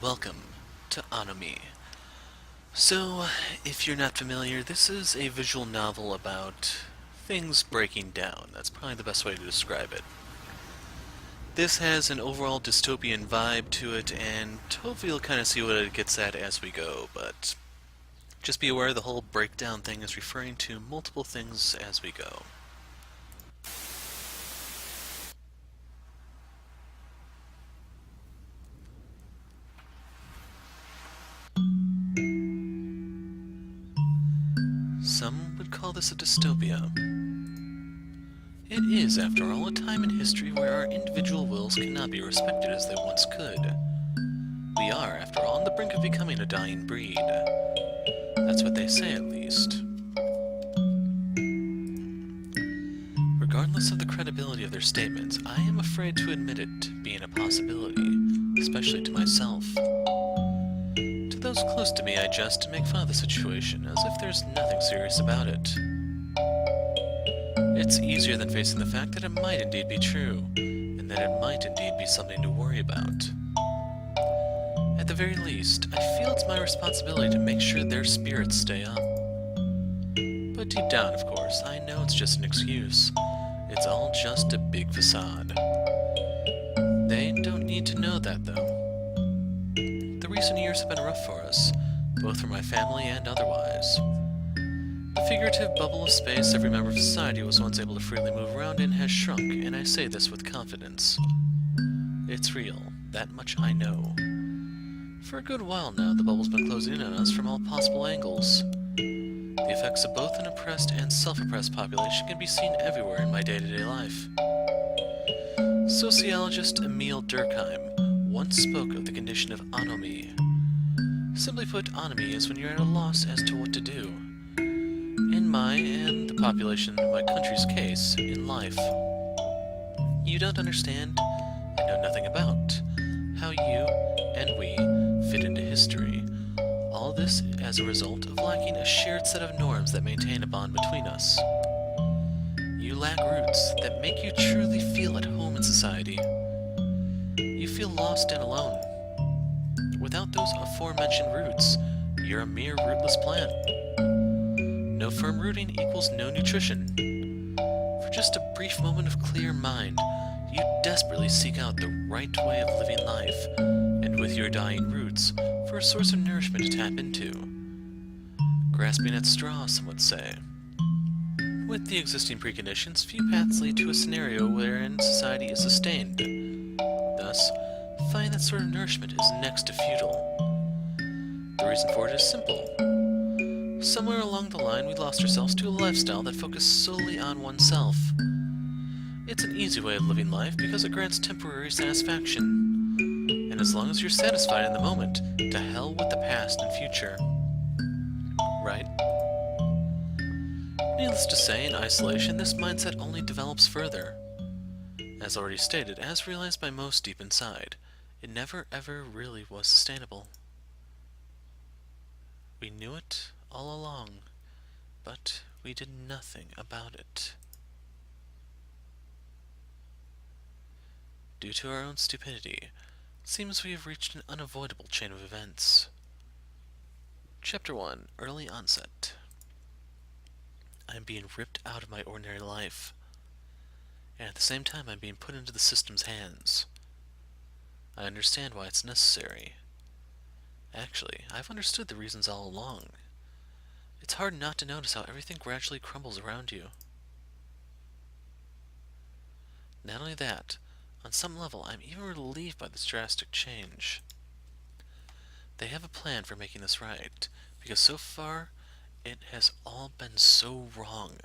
welcome to Anomie. So, if you're not familiar, this is a visual novel about things breaking down. That's probably the best way to describe it. This has an overall dystopian vibe to it, and hopefully you'll kind of see what it gets at as we go, but just be aware the whole breakdown thing is referring to multiple things as we go. Some would call this a dystopia. It is, after all, a time in history where our individual wills cannot be respected as they once could. We are, after all, on the brink of becoming a dying breed. That's what they say, at least. Regardless of the credibility of their statements, I am afraid to admit it being a possibility, especially to myself. To those close to me, I jest to make fun of the situation, as if there's nothing serious about it. It's easier than facing the fact that it might indeed be true, and that it might indeed be something to worry about. At the very least, I feel it's my responsibility to make sure their spirits stay up. But deep down, of course, I know it's just an excuse. It's all just a big facade. They don't need to know that, though. The recent years have been rough for us, both for my family and otherwise. The figurative bubble of space every member of society was once able to freely move around in has shrunk, and I say this with confidence. It's real, that much I know. For a good while now, the bubble's been closing in on us from all possible angles. The effects of both an oppressed and self-oppressed population can be seen everywhere in my day-to-day life. Sociologist Emil Durkheim once spoke of the condition of anomie. Simply put, anomie is when you're at a loss as to what to do. In my, and the population of my country's case, in life. You don't understand, and know nothing about, how you and we fit into history. All this as a result of lacking a shared set of norms that maintain a bond between us. You lack roots that make you truly feel at home in society. You feel lost and alone. Without those aforementioned roots, you're a mere rootless plant. No firm rooting equals no nutrition. For just a brief moment of clear mind, you desperately seek out the right way of living life, and with your dying roots, for a source of nourishment to tap into. Grasping at straws, some would say. With the existing preconditions, few paths lead to a scenario wherein society is sustained. Thus, finding that sort of nourishment is next to futile. The reason for it is simple. Somewhere along the line, we lost ourselves to a lifestyle that focused solely on oneself. It's an easy way of living life because it grants temporary satisfaction. And as long as you're satisfied in the moment, to hell with the past and future. Right? Needless to say, in isolation, this mindset only develops further. As already stated, as realized by most deep inside, it never ever really was sustainable. We knew it all along, but we did nothing about it. Due to our own stupidity, it seems we have reached an unavoidable chain of events. Chapter 1, Early Onset. I am being ripped out of my ordinary life, and at the same time I'm being put into the system's hands. I understand why it's necessary. Actually, I've understood the reasons all along. It's hard not to notice how everything gradually crumbles around you. Not only that, on some level I'm even relieved by this drastic change. They have a plan for making this right, because so far it has all been so wrong.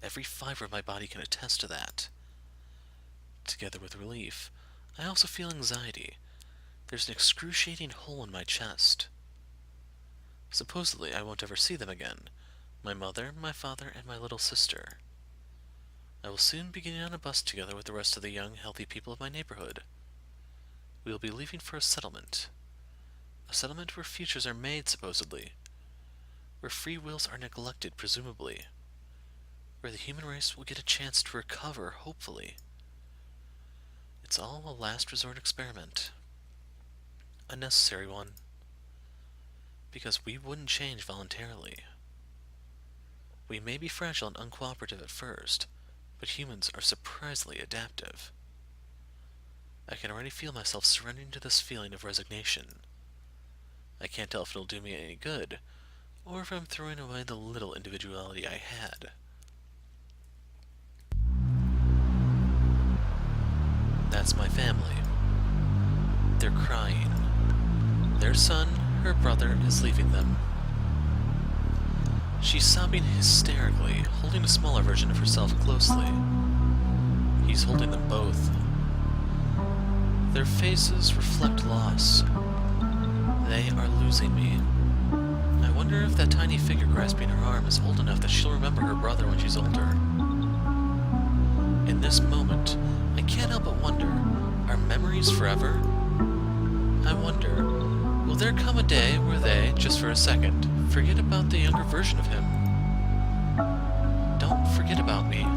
Every fiber of my body can attest to that. Together with relief, I also feel anxiety. There's an excruciating hole in my chest. Supposedly, I won't ever see them again. My mother, my father, and my little sister. I will soon be getting on a bus together with the rest of the young, healthy people of my neighborhood. We will be leaving for a settlement. A settlement where futures are made, supposedly. Where free wills are neglected, presumably. Where the human race will get a chance to recover, hopefully. It's all a last resort experiment. a necessary one. Because we wouldn't change voluntarily. We may be fragile and uncooperative at first, but humans are surprisingly adaptive. I can already feel myself surrendering to this feeling of resignation. I can't tell if it'll do me any good, or if I'm throwing away the little individuality I had. That's my family. They're crying. Their son, her brother, is leaving them. She's sobbing hysterically, holding a smaller version of herself closely. He's holding them both. Their faces reflect loss. They are losing me. I wonder if that tiny figure grasping her arm is old enough that she'll remember her brother when she's older. In this moment, I can't help but wonder, are memories forever? I wonder, will there come a day where they, just for a second, forget about the younger version of him? Don't forget about me.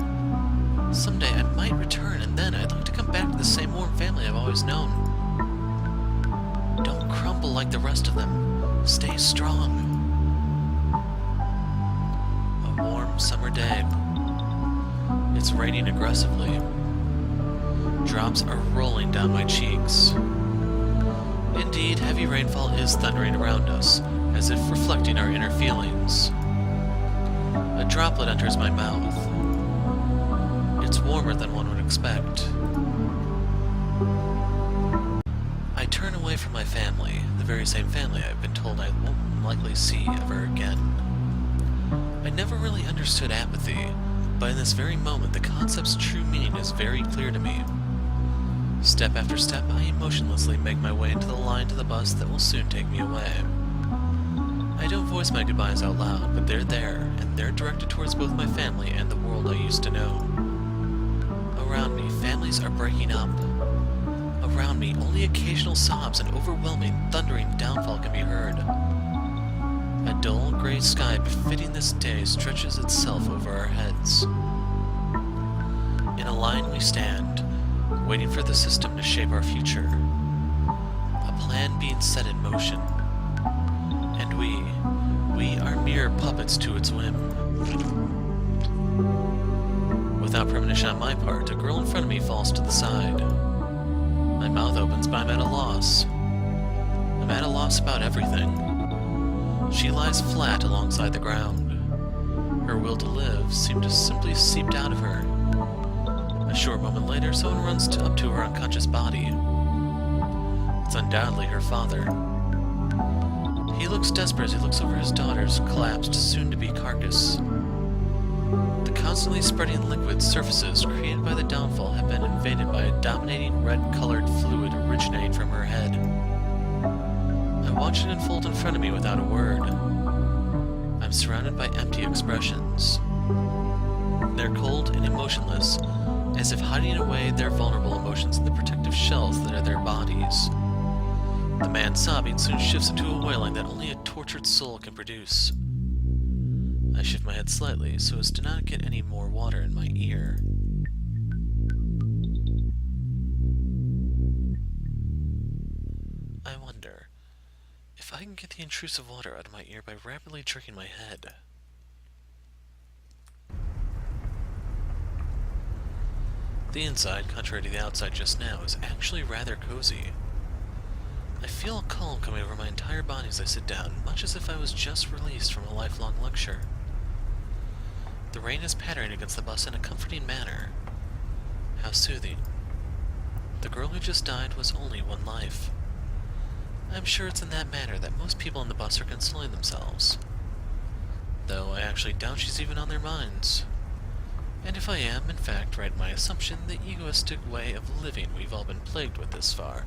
Someday I might return, and then I'd like to come back to the same warm family I've always known. Don't crumble like the rest of them. Stay strong. A warm summer day. It's raining aggressively. Drops are rolling down my cheeks. Indeed, heavy rainfall is thundering around us, as if reflecting our inner feelings. A droplet enters my mouth. It's warmer than one would expect. I turn away from my family, the very same family I've been told I won't likely see ever again. I never really understood apathy, but in this very moment the concept's true meaning is very clear to me. Step after step, I emotionlessly make my way into the line to the bus that will soon take me away. I don't voice my goodbyes out loud, but they're there, and they're directed towards both my family and the world I used to know. Around me, families are breaking up. Around me, only occasional sobs and overwhelming, thundering downfall can be heard. A dull, gray sky befitting this day stretches itself over our heads. In a line we stand, waiting for the system to shape our future. A plan being set in motion. And we are mere puppets to its whim. Without premonition on my part, a girl in front of me falls to the side. My mouth opens, but I'm at a loss. I'm at a loss about everything. She lies flat alongside the ground. Her will to live seemed to simply seeped out of her. A short moment later, someone runs up to her unconscious body. It's undoubtedly her father. He looks desperate as he looks over his daughter's collapsed, soon-to-be carcass. The constantly spreading liquid surfaces created by the downfall have been invaded by a dominating red-colored fluid originating from her head. I watch it unfold in front of me without a word. I'm surrounded by empty expressions. They're cold and emotionless, as if hiding away their vulnerable emotions in the protective shells that are their bodies. The man sobbing soon shifts into a wailing that only a tortured soul can produce. I shift my head slightly so as to not get any more water in my ear. I wonder if I can get the intrusive water out of my ear by rapidly jerking my head. The inside, contrary to the outside just now, is actually rather cozy. I feel a calm coming over my entire body as I sit down, much as if I was just released from a lifelong lecture. The rain is pattering against the bus in a comforting manner. How soothing. The girl who just died was only one life. I'm sure it's in that manner that most people on the bus are consoling themselves. Though I actually doubt she's even on their minds. And if I am, in fact, right in my assumption, the egoistic way of living we've all been plagued with this far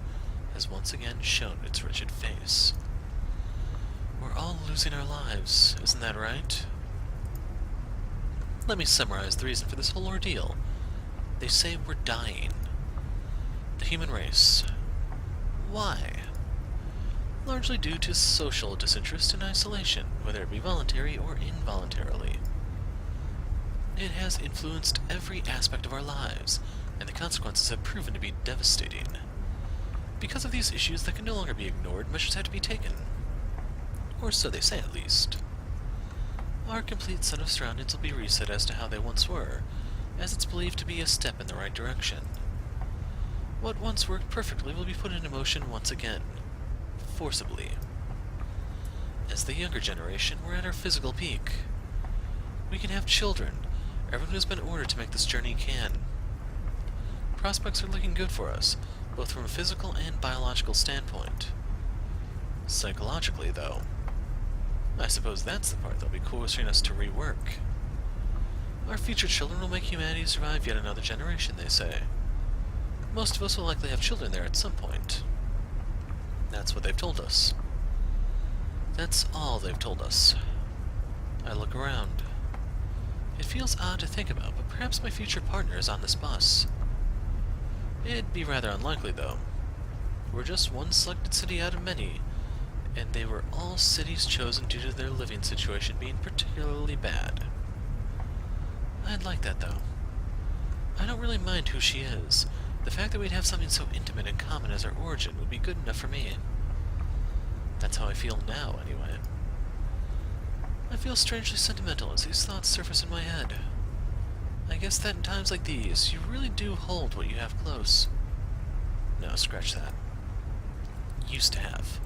has once again shown its wretched face. We're all losing our lives, isn't that right? Let me summarize the reason for this whole ordeal. They say we're dying. The human race. Why? Largely due to social disinterest and isolation, whether it be voluntary or involuntarily. It has influenced every aspect of our lives, and the consequences have proven to be devastating. Because of these issues that can no longer be ignored, measures have to be taken. Or so they say, at least. Our complete set of surroundings will be reset as to how they once were, as it's believed to be a step in the right direction. What once worked perfectly will be put into motion once again. Forcibly. As the younger generation, we're at our physical peak. We can have children. Everyone who's been ordered to make this journey can. Prospects are looking good for us, both from a physical and biological standpoint. Psychologically, though, I suppose that's the part that'll be forcing us to rework. Our future children will make humanity survive yet another generation, they say. Most of us will likely have children there at some point. That's what they've told us. That's all they've told us. I look around. It feels odd to think about, but perhaps my future partner is on this bus. It'd be rather unlikely, though. We're just one selected city out of many, and they were all cities chosen due to their living situation being particularly bad. I'd like that, though. I don't really mind who she is. The fact that we'd have something so intimate in common as our origin would be good enough for me. That's how I feel now, anyway. I feel strangely sentimental as these thoughts surface in my head. I guess that in times like these, you really do hold what you have close. No, scratch that. Used to have.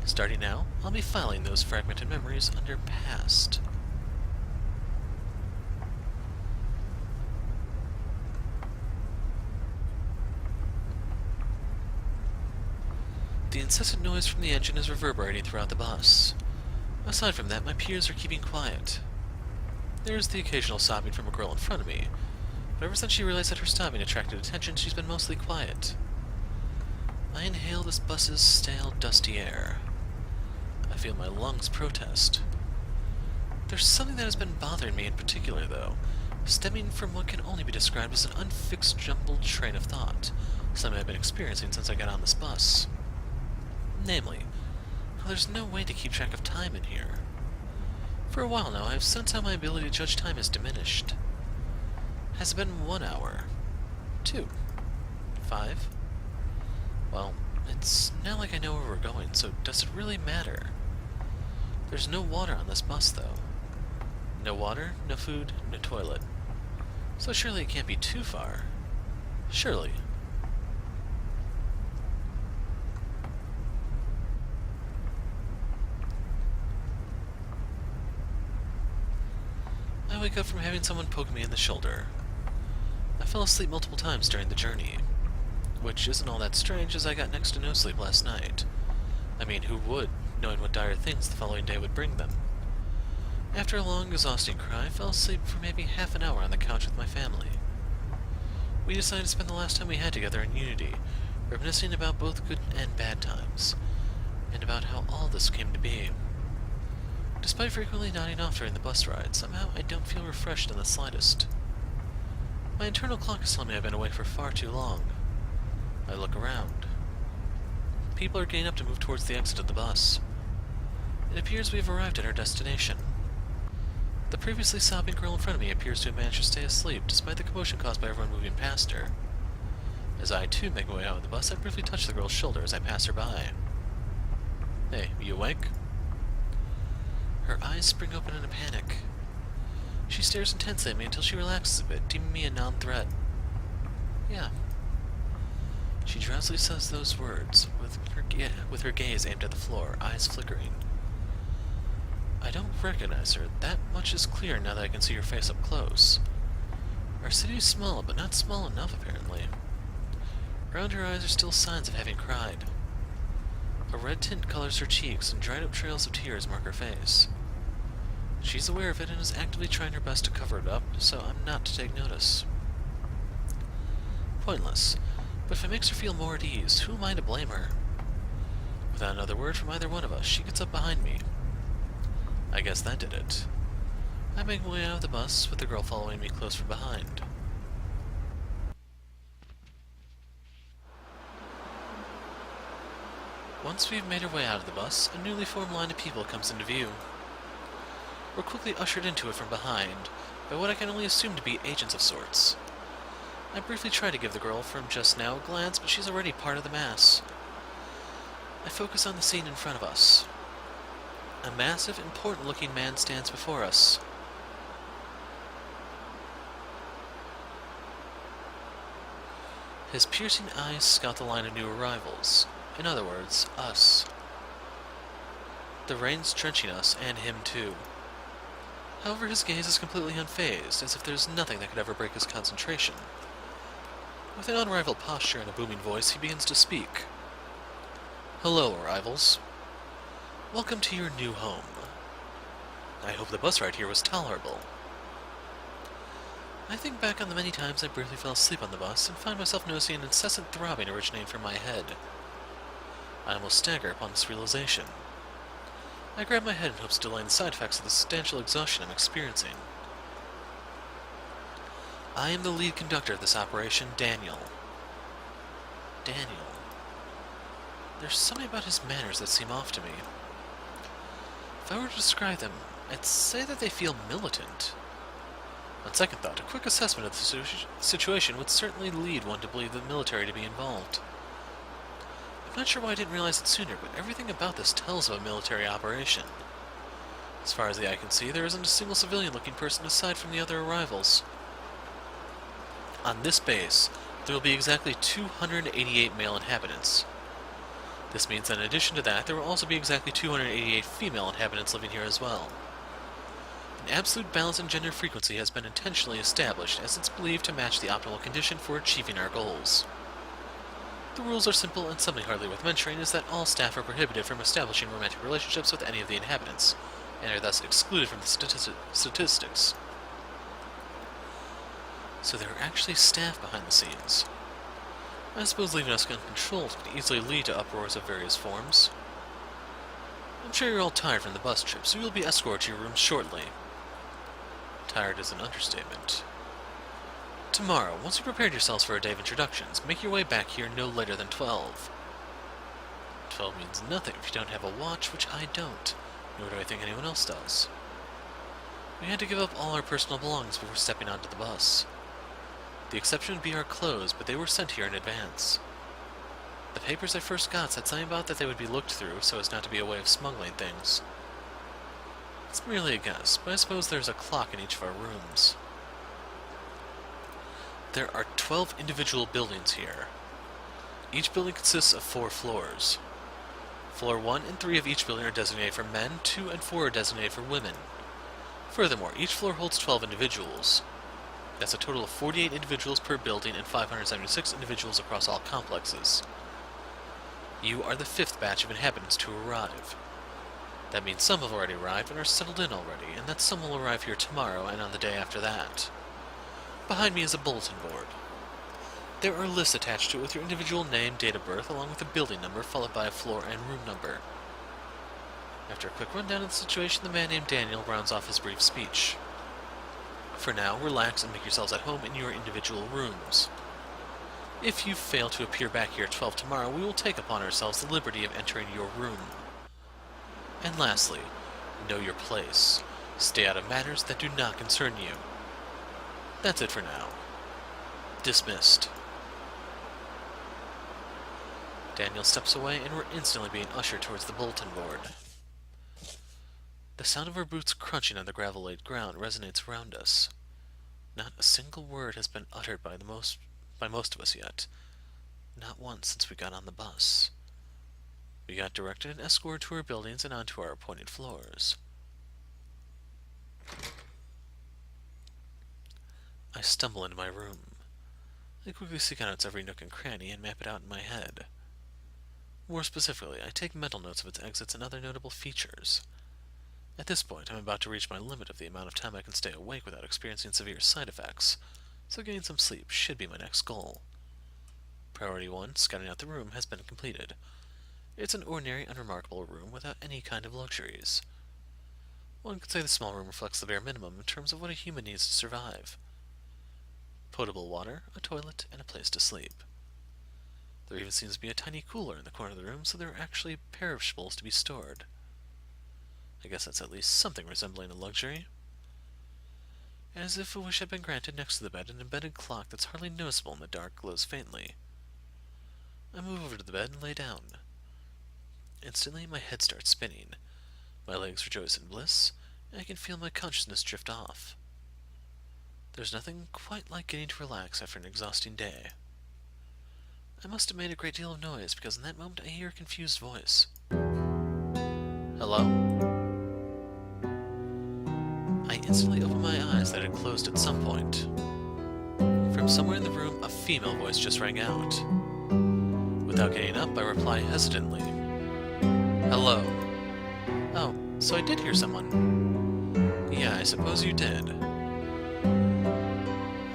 Starting now, I'll be filing those fragmented memories under past. The incessant noise from the engine is reverberating throughout the bus. Aside from that, my peers are keeping quiet. There's the occasional sobbing from a girl in front of me, but ever since she realized that her stopping attracted attention, she's been mostly quiet. I inhale this bus's stale, dusty air. I feel my lungs protest. There's something that has been bothering me in particular, though, stemming from what can only be described as an unfixed, jumbled train of thought, something I've been experiencing since I got on this bus. Namely, how there's no way to keep track of time in here. For a while now, I've sensed how my ability to judge time has diminished. Has it been 1 hour? 2? 5? Well, it's not like I know where we're going, so does it really matter? There's no water on this bus, though. No water, no food, no toilet. So surely it can't be too far. Surely. I wake up from having someone poke me in the shoulder. I fell asleep multiple times during the journey, which isn't all that strange as I got next to no sleep last night. I mean, who would, knowing what dire things the following day would bring them? After a long, exhausting cry, I fell asleep for maybe half an hour on the couch with my family. We decided to spend the last time we had together in unity, reminiscing about both good and bad times, and about how all this came to be. Despite frequently nodding off during the bus ride, somehow I don't feel refreshed in the slightest. My internal clock is telling me I've been awake for far too long. I look around. People are getting up to move towards the exit of the bus. It appears we have arrived at our destination. The previously sobbing girl in front of me appears to have managed to stay asleep, despite the commotion caused by everyone moving past her. As I, too, make my way out of the bus, I briefly touch the girl's shoulder as I pass her by. Hey, you awake? Her eyes spring open in a panic. She stares intensely at me until she relaxes a bit, deeming me a non-threat. Yeah. She drowsily says those words, with her gaze aimed at the floor, eyes flickering. I don't recognize her. That much is clear now that I can see her face up close. Our city is small, but not small enough, apparently. Around her eyes are still signs of having cried. A red tint colors her cheeks, and dried-up trails of tears mark her face. She's aware of it and is actively trying her best to cover it up, so I'm not to take notice. Pointless, but if it makes her feel more at ease, who am I to blame her? Without another word from either one of us, she gets up behind me. I guess that did it. I make my way out of the bus, with the girl following me close from behind. Once we've made our way out of the bus, a newly formed line of people comes into view. We're quickly ushered into it from behind, by what I can only assume to be agents of sorts. I briefly try to give the girl from just now a glance, but she's already part of the mass. I focus on the scene in front of us. A massive, important-looking man stands before us. His piercing eyes scout the line of new arrivals. In other words, us. The rain's drenching us, and him too. However, his gaze is completely unfazed, as if there's nothing that could ever break his concentration. With an unrivaled posture and a booming voice, he begins to speak. Hello, arrivals. Welcome to your new home. I hope the bus ride here was tolerable. I think back on the many times I briefly fell asleep on the bus and find myself noticing an incessant throbbing originating from my head. I almost stagger upon this realization. I grab my head in hopes of delaying the side effects of the substantial exhaustion I'm experiencing. I am the lead conductor of this operation, Daniel. Daniel. There's something about his manners that seem off to me. If I were to describe them, I'd say that they feel militant. On second thought, a quick assessment of the situation would certainly lead one to believe the military to be involved. I'm not sure why I didn't realize it sooner, but everything about this tells of a military operation. As far as the eye can see, there isn't a single civilian-looking person aside from the other arrivals. On this base, there will be exactly 288 male inhabitants. This means that in addition to that, there will also be exactly 288 female inhabitants living here as well. An absolute balance in gender frequency has been intentionally established, as it's believed to match the optimal condition for achieving our goals. The rules are simple, and something hardly worth mentioning is that all staff are prohibited from establishing romantic relationships with any of the inhabitants, and are thus excluded from the statistics. So there are actually staff behind the scenes. I suppose leaving us uncontrolled could easily lead to uproars of various forms. I'm sure you're all tired from the bus trip, so you'll be escorted to your rooms shortly. Tired is an understatement. Tomorrow, once you've prepared yourselves for a day of introductions, make your way back here no later than 12. 12 means nothing if you don't have a watch, which I don't, nor do I think anyone else does. We had to give up all our personal belongings before stepping onto the bus. The exception would be our clothes, but they were sent here in advance. The papers I first got said something about that they would be looked through so as not to be a way of smuggling things. It's merely a guess, but I suppose there's a clock in each of our rooms. There are 12 individual buildings here. Each building consists of 4 floors. Floor 1 and 3 of each building are designated for men, 2 and 4 are designated for women. Furthermore, each floor holds 12 individuals. That's a total of 48 individuals per building and 576 individuals across all complexes. You are the 5th batch of inhabitants to arrive. That means some have already arrived and are settled in already, and that some will arrive here tomorrow and on the day after that. Behind me is a bulletin board. There are lists attached to it with your individual name, date of birth, along with a building number, followed by a floor and room number. After a quick rundown of the situation, the man named Daniel rounds off his brief speech. For now, relax and make yourselves at home in your individual rooms. If you fail to appear back here at 12 tomorrow, we will take upon ourselves the liberty of entering your room. And lastly, know your place. Stay out of matters that do not concern you. That's it for now. Dismissed. Daniel steps away, and we're instantly being ushered towards the bulletin board. The sound of our boots crunching on the gravel-laid ground resonates around us. Not a single word has been uttered by most of us yet. Not once since we got on the bus. We got directed and escorted to our buildings and onto our appointed floors. I stumble into my room. I quickly seek out its every nook and cranny and map it out in my head. More specifically, I take mental notes of its exits and other notable features. At this point, I'm about to reach my limit of the amount of time I can stay awake without experiencing severe side effects, so getting some sleep should be my next goal. Priority 1, scouting out the room, has been completed. It's an ordinary, unremarkable room without any kind of luxuries. One could say the small room reflects the bare minimum in terms of what a human needs to survive. Potable water, a toilet, and a place to sleep. There even seems to be a tiny cooler in the corner of the room, so there are actually perishables to be stored. I guess that's at least something resembling a luxury. as if a wish had been granted. Next to the bed, an embedded clock that's hardly noticeable in the dark glows faintly. I move over to the bed and lay down. Instantly, my head starts spinning. My legs rejoice in bliss, and I can feel my consciousness drift off. There's nothing quite like getting to relax after an exhausting day. I must have made a great deal of noise, because in that moment I hear a confused voice. Hello? I instantly open my eyes that had closed at some point. From somewhere in the room, a female voice just rang out. Without getting up, I reply hesitantly. Hello. Oh, so I did hear someone. Yeah, I suppose you did.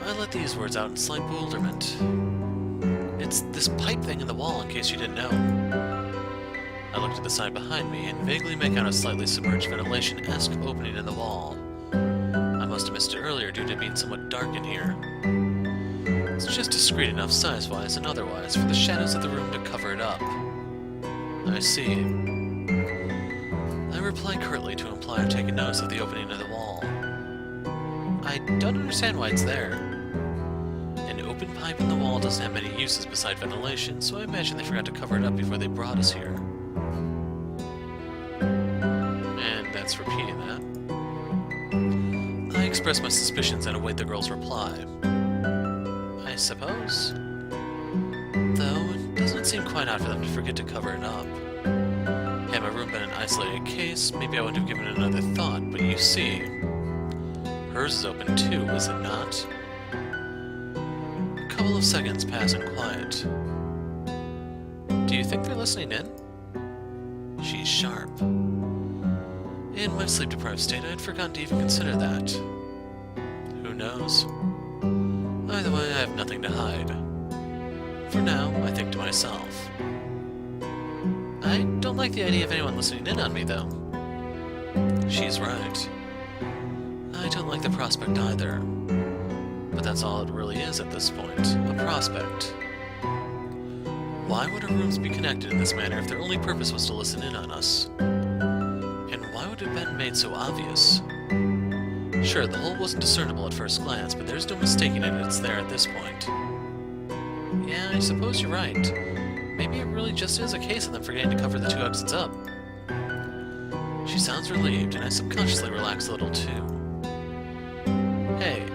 I let these words out in slight bewilderment. It's this pipe thing in the wall, in case you didn't know. I look to the side behind me and vaguely make out a slightly submerged ventilation-esque opening in the wall. I must have missed it earlier due to it being somewhat dark in here. It's just discreet enough size-wise and otherwise for the shadows of the room to cover it up. I see. I reply curtly to imply I've taken notice of the opening of the wall. I don't understand why it's there. An open pipe in the wall doesn't have many uses beside ventilation, so I imagine they forgot to cover it up before they brought us here. And that's repeating that. I express my suspicions and await the girl's reply. I suppose? Though, it doesn't seem quite odd for them to forget to cover it up. Had my room been an isolated case, maybe I wouldn't have given it another thought, but you see, hers is open too, is it not? A couple of seconds pass in quiet. Do you think they're listening in? She's sharp. In my sleep-deprived state, I had forgotten to even consider that. Who knows? Either way, I have nothing to hide. For now, I think to myself. I don't like the idea of anyone listening in on me, though. She's right. I don't like the prospect either. But that's all it really is at this point, a prospect. Why would our rooms be connected in this manner if their only purpose was to listen in on us? And why would it have been made so obvious? Sure, the hole wasn't discernible at first glance, but there's no mistaking it, it's there at this point. Yeah, I suppose you're right. Maybe it really just is a case of them forgetting to cover the two exits up. She sounds relieved, and I subconsciously relax a little too. Hey.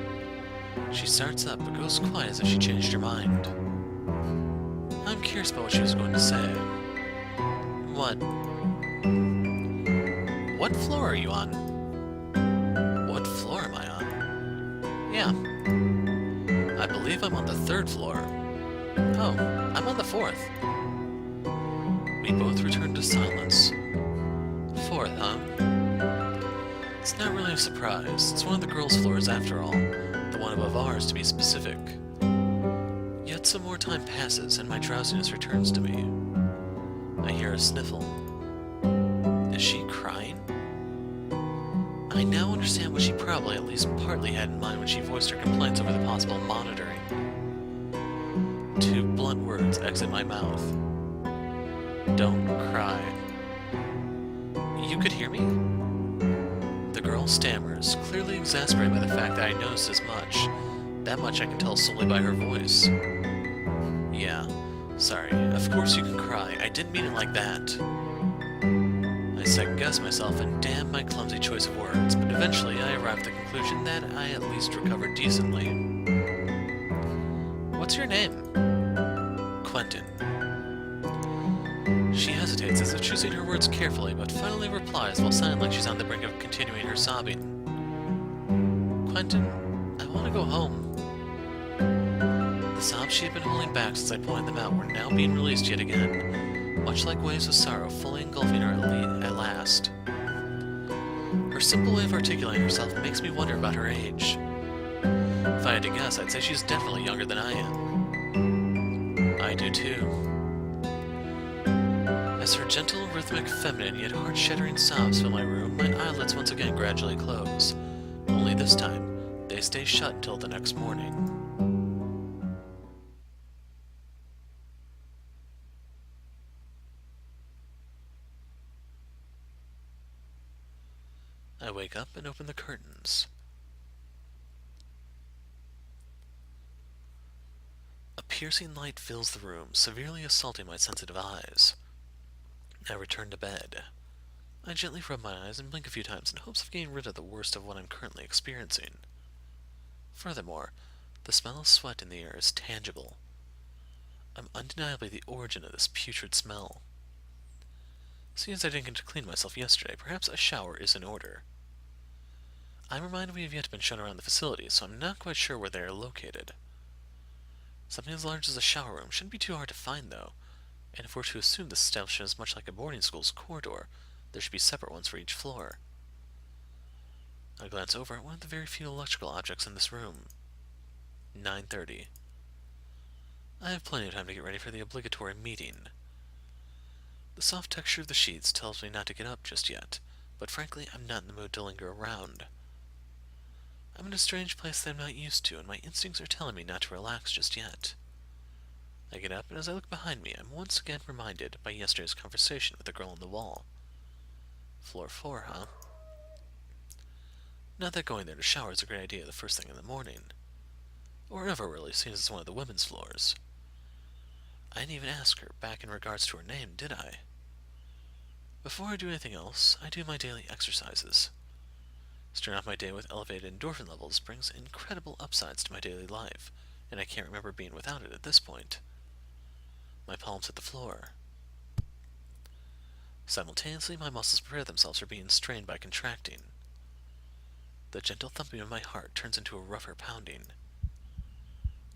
She starts up, but goes quiet as if she changed her mind. I'm curious about what she was going to say. What? What floor are you on? What floor am I on? Yeah. I believe I'm on the 3rd floor. Oh, I'm on the 4th. We both return to silence. 4th, huh? It's not really a surprise. It's one of the girls' floors after all. The one above ours, to be specific. Yet some more time passes, and my drowsiness returns to me. I hear a sniffle. Is she crying? I now understand what she probably at least partly had in mind when she voiced her complaints over the possible monitoring. 2 blunt words exit my mouth. Don't cry. You could hear me? The girl stammers, clearly exasperated by the fact that I noticed as much. That much I can tell solely by her voice. Yeah, sorry. Of course you can cry. I didn't mean it like that. I second-guess myself and damn my clumsy choice of words, but eventually I arrive at the conclusion that I at least recovered decently. What's your name? Quentin. She hesitates as if choosing her words carefully, but finally replies while sounding like she's on the brink of continuing her sobbing. Quentin, I want to go home. The sobs she had been holding back since I pointed them out were now being released yet again, much like waves of sorrow fully engulfing her at last. Her simple way of articulating herself makes me wonder about her age. If I had to guess, I'd say she's definitely younger than I am. I do too. As her gentle, rhythmic, feminine, yet heart-shattering sobs fill my room, my eyelids once again gradually close. Only this time, they stay shut until the next morning. I wake up and open the curtains. piercing light fills the room, severely assaulting my sensitive eyes. I return to bed. I gently rub my eyes and blink a few times in hopes of getting rid of the worst of what I'm currently experiencing. Furthermore, the smell of sweat in the air is tangible. I'm undeniably the origin of this putrid smell. Seeing as I didn't get to clean myself yesterday, perhaps a shower is in order. I'm reminded we have yet been shown around the facility, so I'm not quite sure where they are located. Something as large as a shower room shouldn't be too hard to find, though, and if we're to assume this establishment is much like a boarding school's corridor, there should be separate ones for each floor. I glance over at one of the very few electrical objects in this room. 9:30. I have plenty of time to get ready for the obligatory meeting. The soft texture of the sheets tells me not to get up just yet, but frankly, I'm not in the mood to linger around. I'm in a strange place that I'm not used to, and my instincts are telling me not to relax just yet. I get up, and as I look behind me, I'm once again reminded by yesterday's conversation with the girl on the wall. Floor 4, huh? Not that going there to shower is a great idea the first thing in the morning. Or ever really, seeing as it's one of the women's floors. I didn't even ask her back in regards to her name, did I? Before I do anything else, I do my daily exercises. Starting off my day with elevated endorphin levels brings incredible upsides to my daily life, and I can't remember being without it at this point. My palms hit the floor. Simultaneously, my muscles prepare themselves for being strained by contracting. The gentle thumping of my heart turns into a rougher pounding.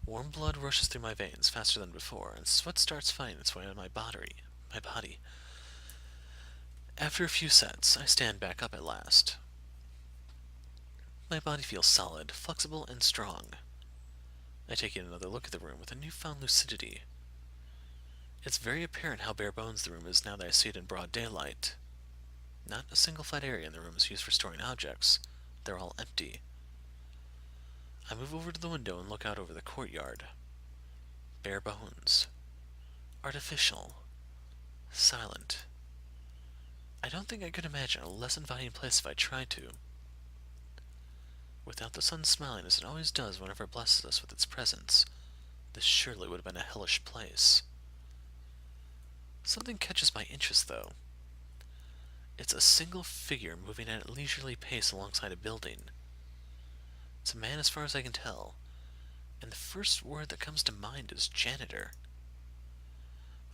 Warm blood rushes through my veins faster than before, and sweat starts finding its way on my body. After a few sets, I stand back up at last. My body feels solid, flexible, and strong. I take in another look at the room with a newfound lucidity. It's very apparent how bare bones the room is now that I see it in broad daylight. Not a single flat area in the room is used for storing objects. They're all empty. I move over to the window and look out over the courtyard. Bare bones. Artificial. Silent. I don't think I could imagine a less inviting place if I tried to. Without the sun smiling as it always does whenever it blesses us with its presence, this surely would have been a hellish place. Something catches my interest, though. It's a single figure moving at a leisurely pace alongside a building. It's a man as far as I can tell, and the first word that comes to mind is janitor.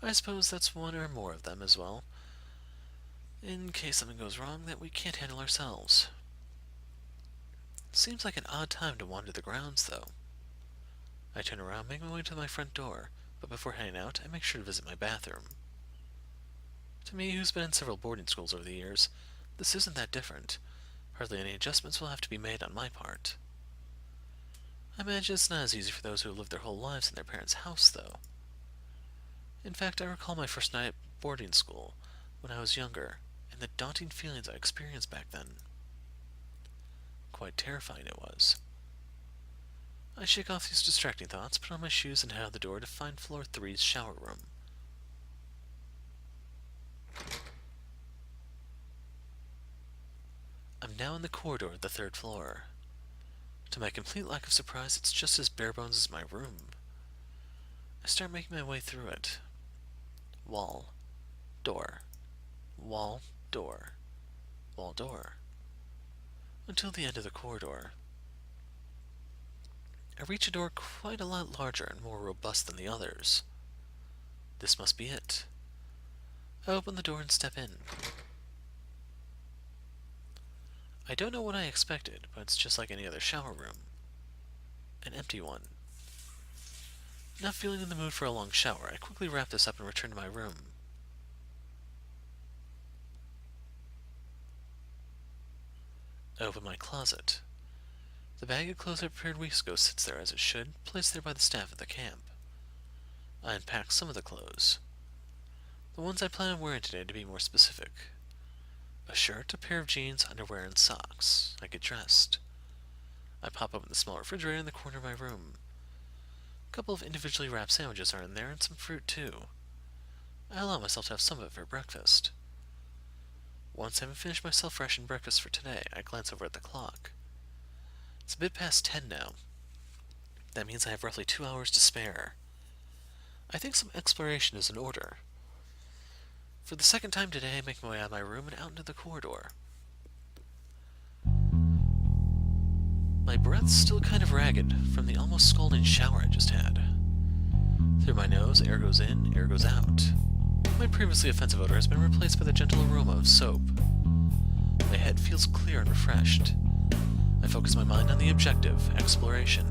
I suppose that's one or more of them as well, in case something goes wrong that we can't handle ourselves. Seems like an odd time to wander the grounds, though. I turn around, make my way to my front door, but before heading out, I make sure to visit my bathroom. To me, who's been in several boarding schools over the years, this isn't that different. Hardly any adjustments will have to be made on my part. I imagine it's not as easy for those who have lived their whole lives in their parents' house, though. In fact, I recall my first night at boarding school, when I was younger, and the daunting feelings I experienced back then. Quite terrifying it was. I shake off these distracting thoughts, put on my shoes, and head out the door to find floor 3's shower room. I'm now in the corridor of the 3rd floor. To my complete lack of surprise, it's just as bare bones as my room. I start making my way through it. Wall. Door. Wall. Door. Wall. Door. Until the end of the corridor. I reach a door quite a lot larger and more robust than the others. This must be it. I open the door and step in. I don't know what I expected, but it's just like any other shower room. An empty one. Not feeling in the mood for a long shower, I quickly wrap this up and return to my room. I open my closet. The bag of clothes I prepared weeks ago sits there as it should, placed there by the staff at the camp. I unpack some of the clothes. The ones I plan on wearing today, to be more specific. A shirt, a pair of jeans, underwear, and socks. I get dressed. I pop open the small refrigerator in the corner of my room. A couple of individually wrapped sandwiches are in there, and some fruit, too. I allow myself to have some of it for breakfast. Once having finished my self-rationed breakfast for today, I glance over at the clock. It's a bit past 10 now. That means I have roughly 2 hours to spare. I think some exploration is in order. For the second time today, I make my way out of my room and out into the corridor. My breath's still kind of ragged from the almost scalding shower I just had. Through my nose, air goes in, air goes out. My previously offensive odor has been replaced by the gentle aroma of soap. My head feels clear and refreshed. I focus my mind on the objective, exploration.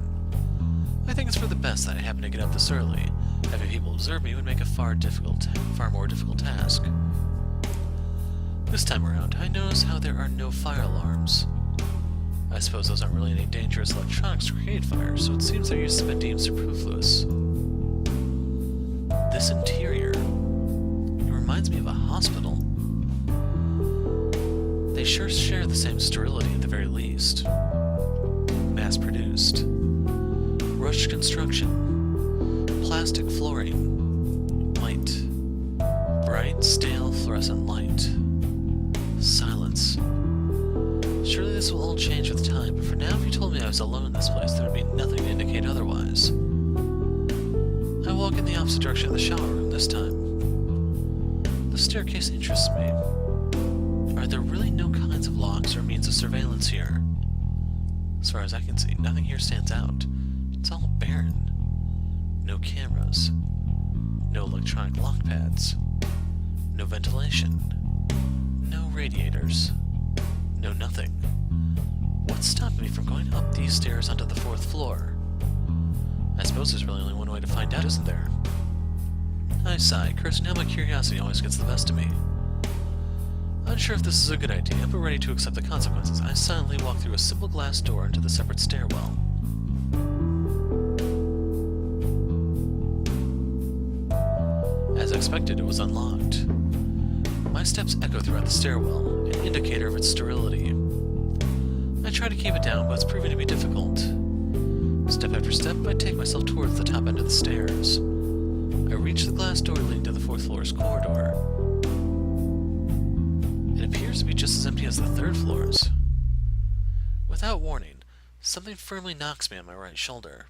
I think it's for the best that I happen to get up this early. Having people observe me would make a far more difficult task. This time around, I notice how there are no fire alarms. I suppose those aren't really any dangerous electronics to create fire, so it seems their use has been deemed superfluous. This interior, it reminds me of a hospital. They sure share the same sterility at the very least. Mass-produced. Rushed construction. Plastic flooring. White. Bright, stale, fluorescent light. Silence. Surely this will all change with time, but for now, if you told me I was alone in this place, there would be nothing to indicate otherwise. I walk in the opposite direction of the shower room this time. The staircase interests me. Are there really no kinds of locks or means of surveillance here? As far as I can see, nothing here stands out. It's all barren. No cameras. No electronic lock pads. No ventilation. No radiators. No nothing. What's stopping me from going up these stairs onto the 4th floor? I suppose there's really only one way to find out, isn't there? I sigh, cursing how my curiosity always gets the best of me. Unsure if this is a good idea, but ready to accept the consequences, I silently walk through a simple glass door into the separate stairwell. As expected, it was unlocked. My steps echo throughout the stairwell, an indicator of its sterility. I try to keep it down, but it's proving to be difficult. Step after step, I take myself towards the top end of the stairs. I reach the glass door leading to the 4th floor's corridor. It appears to be just as empty as the 3rd floor's. Without warning, something firmly knocks me on my right shoulder.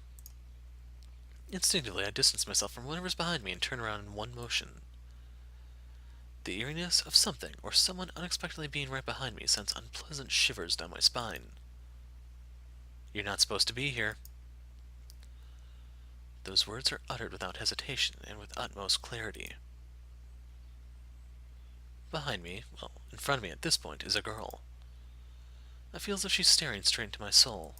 Instinctively, I distance myself from whatever's behind me and turn around in one motion. The eeriness of something or someone unexpectedly being right behind me sends unpleasant shivers down my spine. You're not supposed to be here. Those words are uttered without hesitation and with utmost clarity. Behind me, well, in front of me at this point, is a girl. I feel as if she's staring straight into my soul.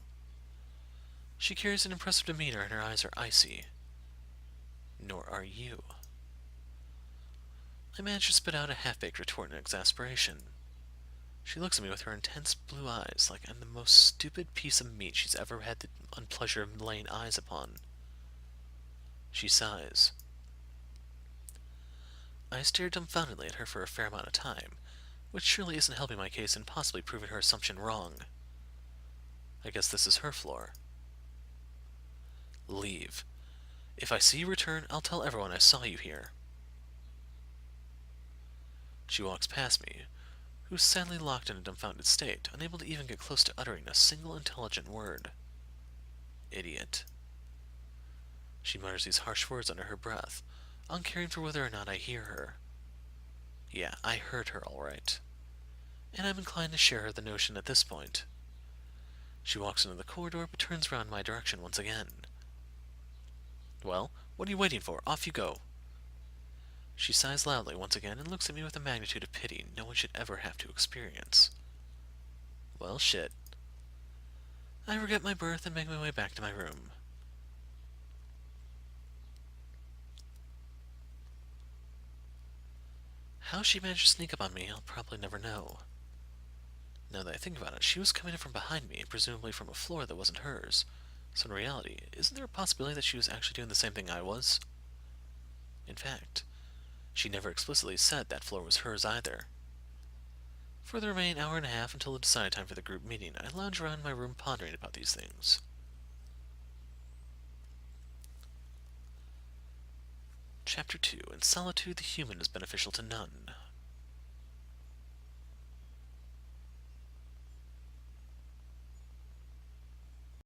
She carries an impressive demeanor and her eyes are icy. Nor are you. I manage to spit out a half-baked retort in exasperation. She looks at me with her intense blue eyes like I'm the most stupid piece of meat she's ever had the unpleasure of laying eyes upon. She sighs. I stare dumbfoundedly at her for a fair amount of time, which surely isn't helping my case and possibly proving her assumption wrong. I guess this is her floor. Leave. If I see you return, I'll tell everyone I saw you here. She walks past me, who's sadly locked in a dumbfounded state, unable to even get close to uttering a single intelligent word. Idiot. She mutters these harsh words under her breath, uncaring for whether or not I hear her. Yeah, I heard her all right. And I'm inclined to share the notion at this point. She walks into the corridor, but turns around in my direction once again. Well, what are you waiting for? Off you go. She sighs loudly once again and looks at me with a magnitude of pity no one should ever have to experience. Well, shit. I regret my berth and make my way back to my room. How she managed to sneak up on me, I'll probably never know. Now that I think about it, she was coming in from behind me, presumably from a floor that wasn't hers. So in reality, isn't there a possibility that she was actually doing the same thing I was? In fact, she never explicitly said that floor was hers either. For the remaining hour and a half until the decided time for the group meeting, I lounge around my room pondering about these things. Chapter 2. In solitude, the human is beneficial to none.